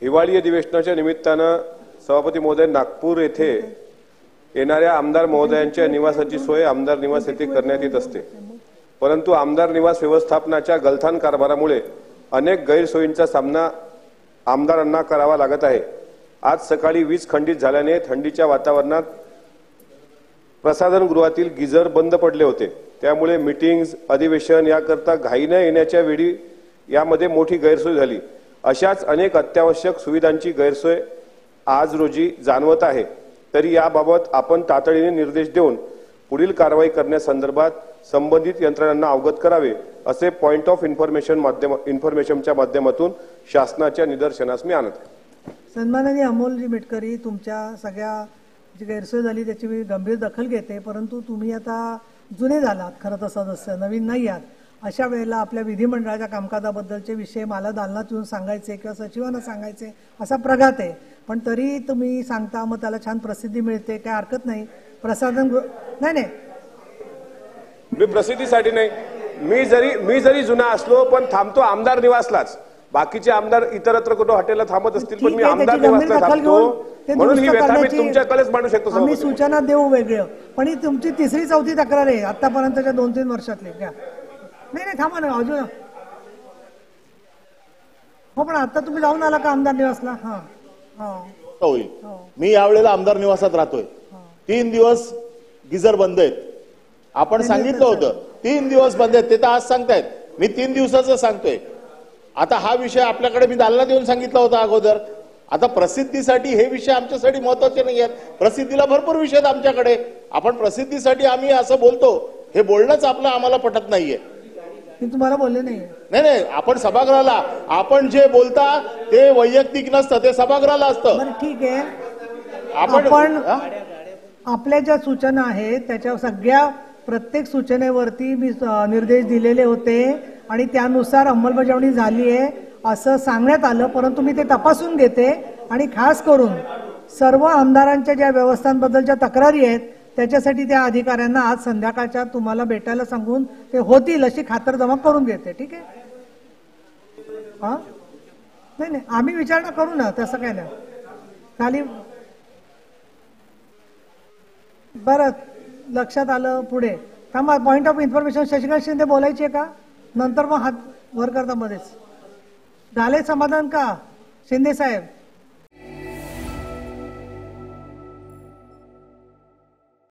हिवाळी अधिवेशनाच्या निमित्तानं सभापती महोदय, नागपूर येथे येणाऱ्या आमदार महोदयांच्या निवासाची सोय आमदार निवास येथे करण्यात येत असते, परंतु आमदार निवास व्यवस्थापनाच्या गलथान कारभारामुळे अनेक गैरसोयींचा सामना आमदारांना करावा लागत आहे। आज सकाळी वीज खंडित झाल्याने थंडीच्या वातावरणात प्रसाधनगृहातील गिझर बंद पडले होते, त्यामुळे मीटिंग्स अधिवेशन याकरता घाईने येण्याच्या वेळी यामध्ये मोठी गैरसोय झाली। अशाच अनेक अत्यावश्यक सुविधांची गैरसोय आज रोजी जाणवत आहे, तरी याबाबत आपण तातडीने निर्देश देऊन पुढील कारवाई करण्यासंदर्भात संबंधित यंत्रणांना अवगत करावे, असे पॉइंट ऑफ इन्फॉर्मेशनच्या माध्यमातून शासनाच्या निदर्शनास मी आणत आहे। सन्माननीय अमोलजी मेटकरी, तुमच्या सगळ्या जी गैरसोय झाली त्याची मी गंभीर दखल घेते, परंतु तुम्ही आता जुने झालात, खरं तर सदस्य नवीन नाही आहात। अशा वेळेला आपल्या विधिमंडळाच्या कामकाजाबद्दलचे विषय मला दालनात येऊन सांगायचे किंवा सचिवांना सांगायचे असा प्रघात आहे, पण तरी तुम्ही सांगता, मग त्याला छान प्रसिद्धी मिळते, काय हरकत नाही। प्रसाधन नाही मी प्रसिद्धीसाठी नाही, मी जरी जुना असलो पण थांबतो आमदार निवासलाच। बाकीचे आमदार इतरत्र कुठे हॉटेलला थांबत असतील, पण मी आमदार निवासला थांबतो, म्हणून ही व्यथा मी तुमच्याकडेच मांडू शकतो। आम्ही सूचना देऊ वेगळं, पण ही तुमची तिसरी चौथी तक्रार आहे आतापर्यंतच्या 2-3 वर्षातली। नाही थांबा ना अजून, हो पण आता तुम्ही जाऊन आला का आमदार निवासला? होईल। मी यावेळेला आमदार निवासात राहतोय, 3 दिवस गिझर बंद आहेत। आपण सांगितलं होतं 3 दिवस बंद आहेत, ते तर आज सांगतायत, मी 3 दिवसाचं सांगतोय। आता हा विषय आपल्याकडे मी दालनात येऊन सांगितला होता अगोदर। आता प्रसिद्धीसाठी हे विषय आमच्यासाठी महत्वाचे नाही आहेत, प्रसिद्धीला भरपूर विषय आहेत आमच्याकडे। आपण प्रसिद्धीसाठी आम्ही असं बोलतो, हे बोलणंच आपलं आम्हाला पटत नाहीये। मी तुम्हाला बोलले नाही, आपण सभागृहाला आपण जे बोलता ते वैयक्तिक नसतं, ते सभागृहाला असतं। ठीक आहे, आपण आपल्या ज्या सूचना आहेत त्याच्या सगळ्या प्रत्येक सूचनेवरती मी निर्देश दिलेले होते आणि त्यानुसार अंमलबजावणी झाली आहे असं सांगण्यात आलं, परंतु मी ते तपासून घेते आणि खास करून सर्व आमदारांच्या ज्या व्यवस्थांबद्दलच्या तक्रारी आहेत त्याच्यासाठी त्या अधिकाऱ्यांना आज संध्याकाळच्या तुम्हाला भेटायला सांगून ते होतील अशी खातरजमा करून घेते। ठीक आहे? नाही आम्ही विचारणा करू ना, तसं काय नाही। खाली बरं लक्षात आलं, पुढे थांबा। Point of information Shashikant Shinde बोलायचे का? नंतर मग हात वर करता मध्येच। झाले समाधान का शिंदे साहेब?